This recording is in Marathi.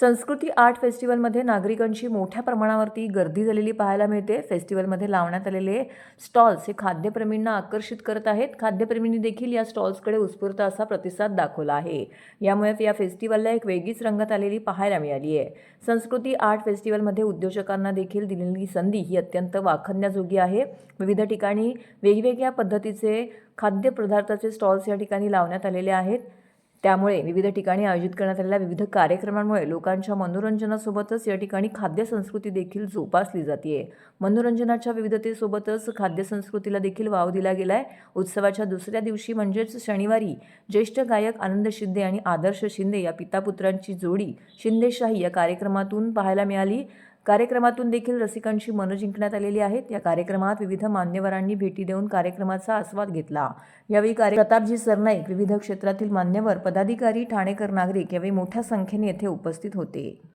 संस्कृती आर्ट फेस्टिवलमध्ये नागरिकांची मोठ्या प्रमाणावरती गर्दी झालेली पाहायला मिळते। फेस्टिवलमध्ये लावण्यात आलेले स्टॉल्स हे खाद्यप्रेमींना आकर्षित करत आहेत। खाद्यप्रेमींनी देखील या स्टॉल्सकडे उत्स्फूर्त असा प्रतिसाद दाखवला आहे। यामुळे या फेस्टिवलला एक वेगळीच रंगत आलेली पाहायला मिळाली आहे। संस्कृती आर्ट फेस्टिवलमध्ये उद्योजकांना देखील दिलेली संधी ही अत्यंत वाखाणण्याजोगी आहे। विविध ठिकाणी वेगवेगळ्या पद्धतीचे खाद्यपदार्थाचे स्टॉल्स या ठिकाणी लावण्यात आलेले आहेत। त्यामुळे विविध ठिकाणी आयोजित करण्यात आलेल्या विविध कार्यक्रमांमुळे लोकांच्या मनोरंजनासोबतच या ठिकाणी खाद्य संस्कृती देखील जोपासली जाते। मनोरंजनाच्या विविधतेसोबतच खाद्य संस्कृतीला देखील वाव दिला गेलाय। उत्सवाच्या दुसऱ्या दिवशी म्हणजेच शनिवारी ज्येष्ठ गायक आनंद शिंदे आणि आदर्श शिंदे या पितापुत्रांची जोडी शिंदेशाही या कार्यक्रमातून पाहायला मिळाली। कार्यक्रमातून देखील रसिकांची मनं जिंकण्यात आलेली आहेत। या कार्यक्रमात विविध मान्यवरांनी भेटी देऊन कार्यक्रमाचा आस्वाद घेतला। यावेळी प्रतापजी सरनाईक, विविध क्षेत्रातील मान्यवर, पदाधिकारी, ठाणेकर नागरिक यावेळी मोठ्या संख्येने येथे उपस्थित होते।